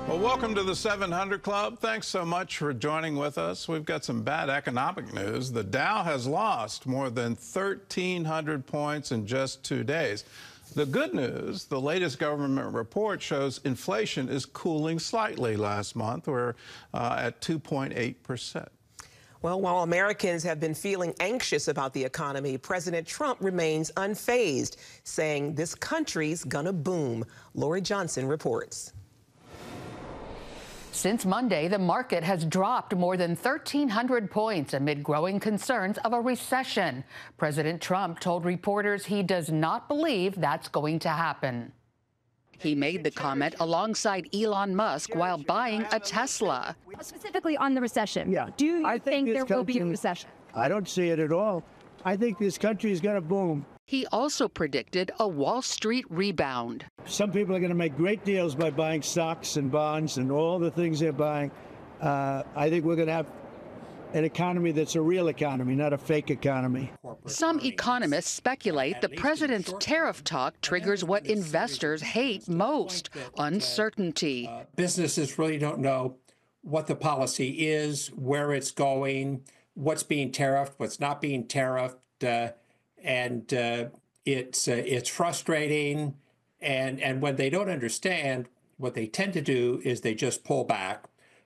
Well, welcome to the 700 Club. Thanks so much for joining with us. We've got some bad economic news. The Dow has lost more than 1,300 points in just 2 days. The good news, the latest government report shows inflation is cooling slightly last month. We're at 2.8%. Well, while Americans have been feeling anxious about the economy, President Trump remains unfazed, saying this country's gonna boom. Lori Johnson reports. Since Monday, the market has dropped more than 1,300 points amid growing concerns of a recession. President Trump told reporters he does not believe that's going to happen. He made the comment alongside Elon Musk while buying a Tesla. Specifically on the recession. Yeah. Do you I think there will be a recession? I don't see it at all. I think this country is going to boom. He also predicted a Wall Street rebound. Some people are going to make great deals by buying stocks and bonds and all the things they're buying. I think we're going to have an economy that's a real economy, not a fake economy. Some economists speculate the president's tariff talk triggers what investors hate most, uncertainty. Businesses really don't know what the policy is, where it's going, what's being tariffed, what's not being tariffed, and it's frustrating. And when they don't understand, what they tend to do is they just pull back.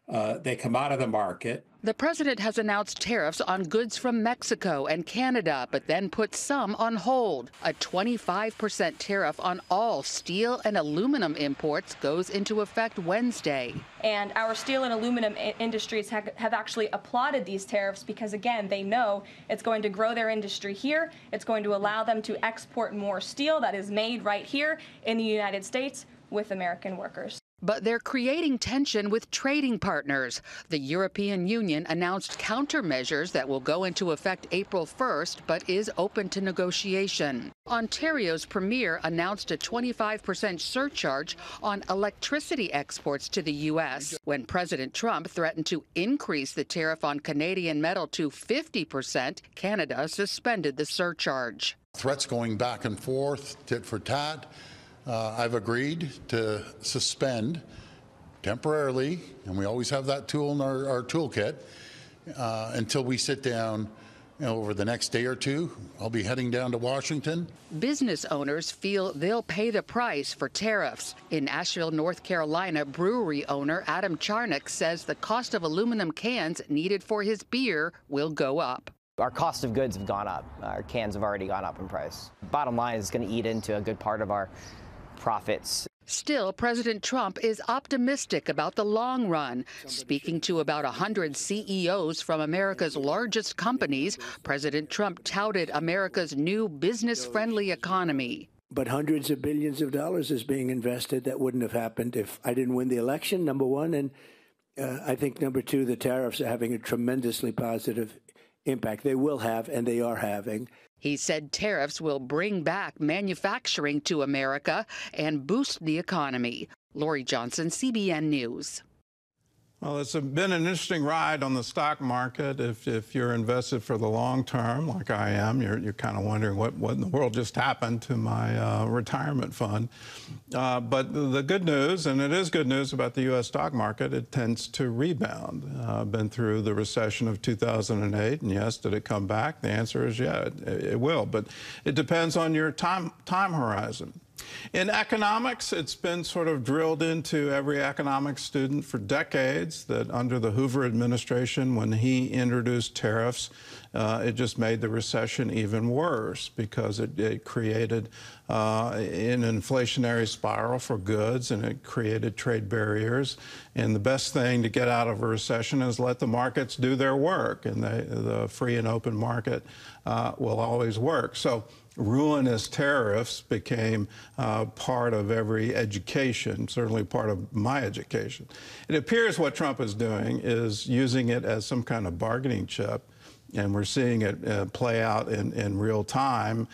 They come out of the market. The president has announced tariffs on goods from Mexico and Canada, but then put some on hold. A 25% tariff on all steel and aluminum imports goes into effect Wednesday. And our steel and aluminum industries have actually applauded these tariffs because, again, they know it's going to grow their industry here. It's going to allow them to export more steel that is made right here in the United States with American workers. But they're creating tension with trading partners. The European Union announced countermeasures that will go into effect April 1st, but is open to negotiation. Ontario's premier announced a 25% surcharge on electricity exports to the U.S. when President Trump threatened to increase the tariff on Canadian metal to 50%, Canada suspended the surcharge. Threats going back and forth, tit for tat. I've agreed to suspend temporarily, and we always have that tool in our toolkit, until we sit down over the next day or two. I'll be heading down to Washington. Business owners feel they'll pay the price for tariffs. In Asheville, North Carolina, brewery owner Adam Charnock says the cost of aluminum cans needed for his beer will go up. Our cost of goods have gone up. Our cans have already gone up in price. Bottom line is going to eat into a good part of our profits. Still, President Trump is optimistic about the long run. Speaking to about 100 CEOs from America's largest companies, President Trump touted America's new business-friendly economy. But hundreds of billions of dollars is being invested. That wouldn't have happened if I didn't win the election, number one. And I think, number two, the tariffs are having a tremendously positive impact. They will have, and they are having. He said tariffs will bring back manufacturing to America and boost the economy. Lori Johnson, CBN News. Well, it's been an interesting ride on the stock market. If you're invested for the long term, like I am, you're kind of wondering what in the world just happened to my retirement fund. But the good news, and it is good news about the U.S. stock market, it tends to rebound. Been through the recession of 2008, and yes, did it come back? The answer is yeah, it will. But it depends on your time horizon. In economics, it's been sort of drilled into every economics student for decades that under the Hoover administration, when he introduced tariffs, it just made the recession even worse because it created an inflationary spiral for goods, and it created trade barriers. And the best thing to get out of a recession is let the markets do their work, and the free and open market will always work. So ruinous tariffs became part of every education, certainly part of my education. It appears what Trump is doing is using it as some kind of bargaining chip, and we're seeing it play out in real time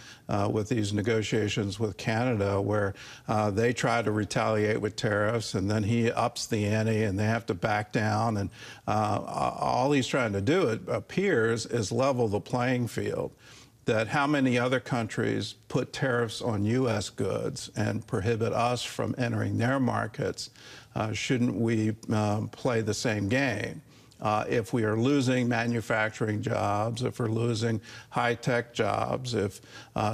with these negotiations with Canada, where they try to retaliate with tariffs, and then he ups the ante, and they have to back down. And all he's trying to do, it appears, is level the playing field. that how many other countries put tariffs on U.S. goods and prohibit us from entering their markets. Shouldn't we play the same game? If we are losing manufacturing jobs, if we're losing high-tech jobs, if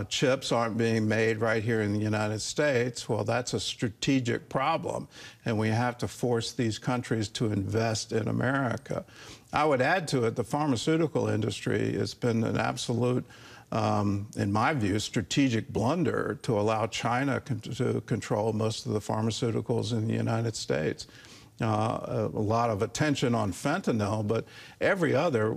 chips aren't being made right here in the United States, well, that's a strategic problem, and we have to force these countries to invest in America. I would add to it, the pharmaceutical industry has been an absolute, in my view, strategic blunder to allow China to control most of the pharmaceuticals in the United States. A lot of attention on fentanyl, but every other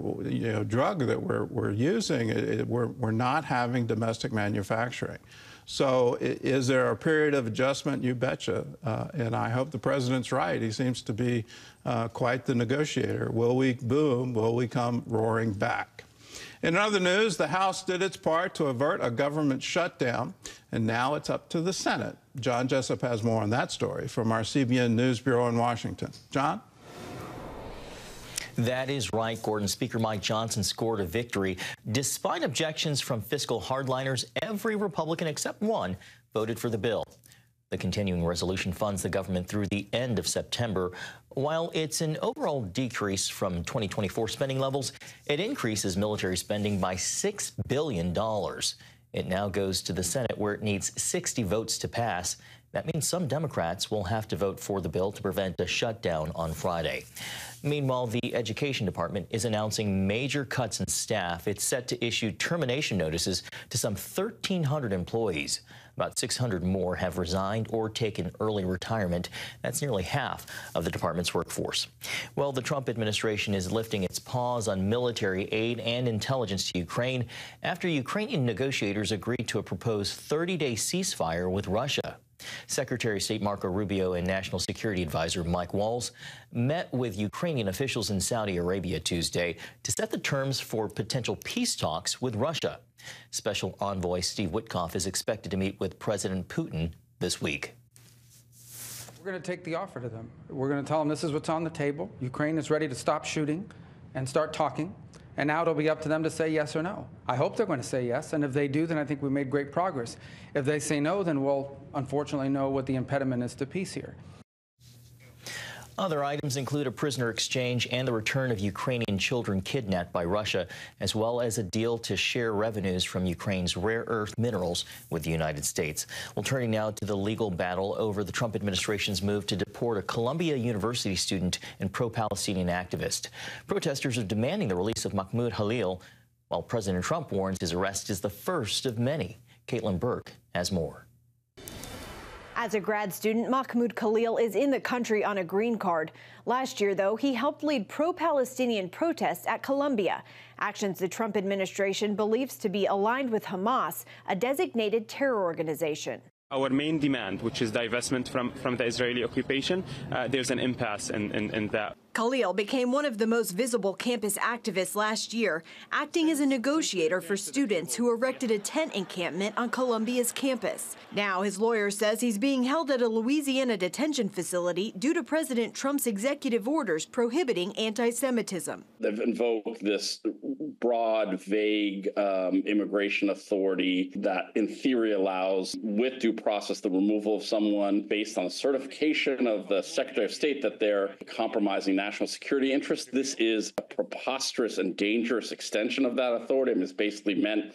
drug that we're using, we're not having domestic manufacturing. So is there a period of adjustment? You betcha. And I hope the president's right. He seems to be quite the negotiator. Will we boom? Will we come roaring back? In other news, the House did its part to avert a government shutdown, and now it's up to the Senate. John Jessup has more on that story from our CBN News Bureau in Washington. John? That is right, Gordon. Speaker Mike Johnson scored a victory. Despite objections from fiscal hardliners, every Republican except one voted for the bill. The continuing resolution funds the government through the end of September. While it's an overall decrease from 2024 spending levels, it increases military spending by $6 billion. It now goes to the Senate, where it needs 60 votes to pass. That means some Democrats will have to vote for the bill to prevent a shutdown on Friday. Meanwhile, the Education Department is announcing major cuts in staff. It's set to issue termination notices to some 1,300 employees. About 600 more have resigned or taken early retirement. That's nearly half of the department's workforce. Well, the Trump administration is lifting its pause on military aid and intelligence to Ukraine after Ukrainian negotiators agreed to a proposed 30-day ceasefire with Russia. Secretary of State Marco Rubio and National Security Advisor Mike Waltz met with Ukrainian officials in Saudi Arabia Tuesday to set the terms for potential peace talks with Russia. Special Envoy Steve Witkoff is expected to meet with President Putin this week. We're going to take the offer to them. We're going to tell them this is what's on the table. Ukraine is ready to stop shooting and start talking. And now it'll be up to them to say yes or no. I hope they're going to say yes, and if they do, then I think we made great progress. If they say no, then we'll unfortunately know what the impediment is to peace here. Other items include a prisoner exchange and the return of Ukrainian children kidnapped by Russia, as well as a deal to share revenues from Ukraine's rare earth minerals with the United States. Well, turning now to the legal battle over the Trump administration's move to deport a Columbia University student and pro-Palestinian activist. Protesters are demanding the release of Mahmoud Khalil, while President Trump warns his arrest is the first of many. Caitlin Burke has more. As a grad student, Mahmoud Khalil is in the country on a green card. Last year, though, he helped lead pro-Palestinian protests at Columbia, actions the Trump administration believes to be aligned with Hamas, a designated terror organization. Our main demand, which is divestment from the Israeli occupation, there's an impasse in that. Khalil became one of the most visible campus activists last year, acting as a negotiator for students who erected a tent encampment on Columbia's campus. Now his lawyer says he's being held at a Louisiana detention facility due to President Trump's executive orders prohibiting anti-Semitism. They've invoked this broad, vague immigration authority that in theory allows, with due process, the removal of someone based on a certification of the Secretary of State that they're compromising national security interests. This is a preposterous and dangerous extension of that authority, and it's basically meant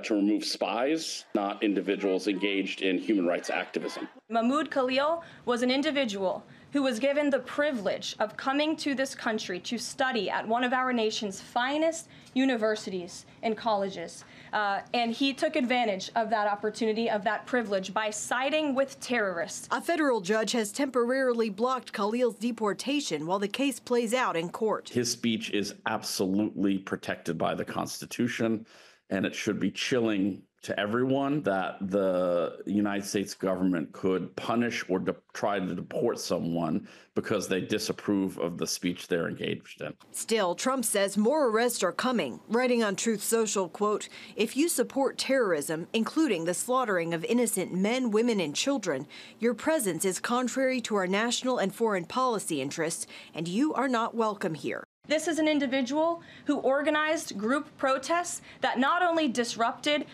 to remove spies, not individuals engaged in human rights activism. Mahmoud Khalil was an individual who was given the privilege of coming to this country to study at one of our nation's finest universities and colleges. And he took advantage of that opportunity, of that privilege, by siding with terrorists. A federal judge has temporarily blocked Khalil's deportation while the case plays out in court. His speech is absolutely protected by the Constitution, and it should be chilling to everyone that the United States government could punish or try to deport someone because they disapprove of the speech they're engaged in. Still, Trump says more arrests are coming, writing on Truth Social, quote, "If you support terrorism, including the slaughtering of innocent men, women, and children, your presence is contrary to our national and foreign policy interests, and you are not welcome here." This is an individual who organized group protests that not only disrupted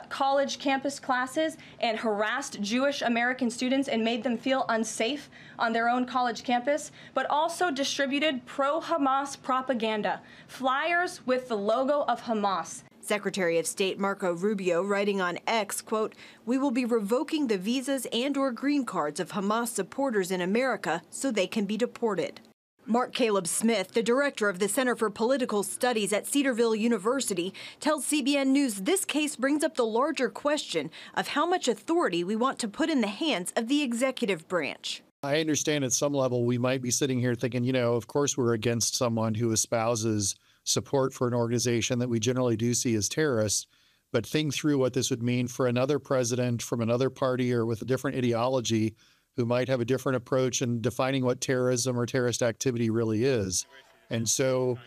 college campus classes and harassed Jewish American students and made them feel unsafe on their own college campus, but also distributed pro-Hamas propaganda, flyers with the logo of Hamas. Secretary of State Marco Rubio writing on X, quote, "We will be revoking the visas and/or green cards of Hamas supporters in America so they can be deported." Mark Caleb Smith, the director of the Center for Political Studies at Cedarville University, tells CBN News this case brings up the larger question of how much authority we want to put in the hands of the executive branch. I understand at some level we might be sitting here thinking, you know, of course we're against someone who espouses support for an organization that we generally do see as terrorists, but think through what this would mean for another president from another party or with a different ideology who might have a different approach in defining what terrorism or terrorist activity really is. And so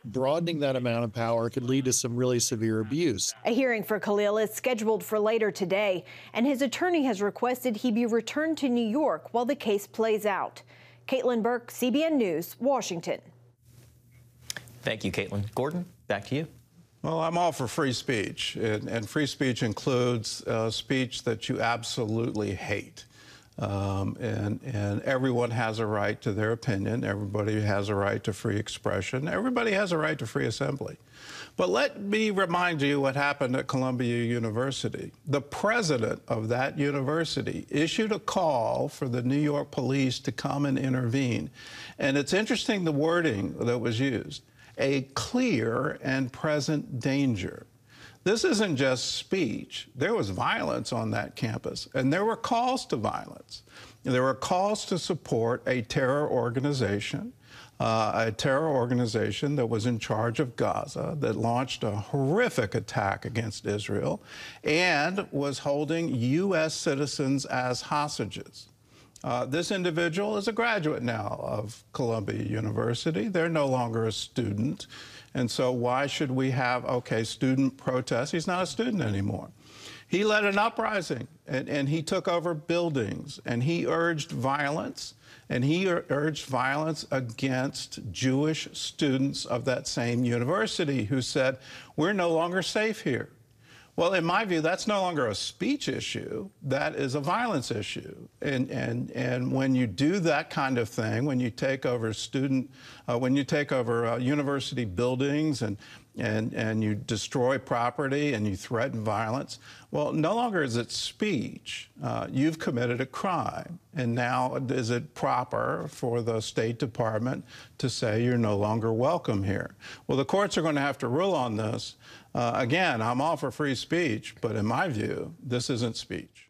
broadening that amount of power could lead to some really severe abuse. A hearing for Khalil is scheduled for later today, and his attorney has requested he be returned to New York while the case plays out. Caitlin Burke, CBN News, Washington. Thank you, Caitlin. Gordon, back to you. Well, I'm all for free speech, and free speech includes speech that you absolutely hate. And everyone has a right to their opinion. Everybody has a right to free expression. Everybody has a right to free assembly. But let me remind you what happened at Columbia University. The president of that university issued a call for the New York police to come and intervene. And it's interesting the wording that was used, a clear and present danger. This isn't just speech. There was violence on that campus, and there were calls to violence. There were calls to support a terror organization that was in charge of Gaza, that launched a horrific attack against Israel and was holding U.S. citizens as hostages. This individual is a graduate now of Columbia University. They're no longer a student. And so why should we have, student protests? He's not a student anymore. He led an uprising, and he took over buildings, and he urged violence, and he urged violence against Jewish students of that same university who said, we're no longer safe here. Well, in my view, that's no longer a speech issue. That is a violence issue. And when you do that kind of thing, when you take over university buildings and you destroy property and you threaten violence, well, no longer is it speech. You've committed a crime. And now is it proper for the State Department to say you're no longer welcome here? Well, the courts are going to have to rule on this. Again, I'm all for free speech, but in my view, this isn't speech.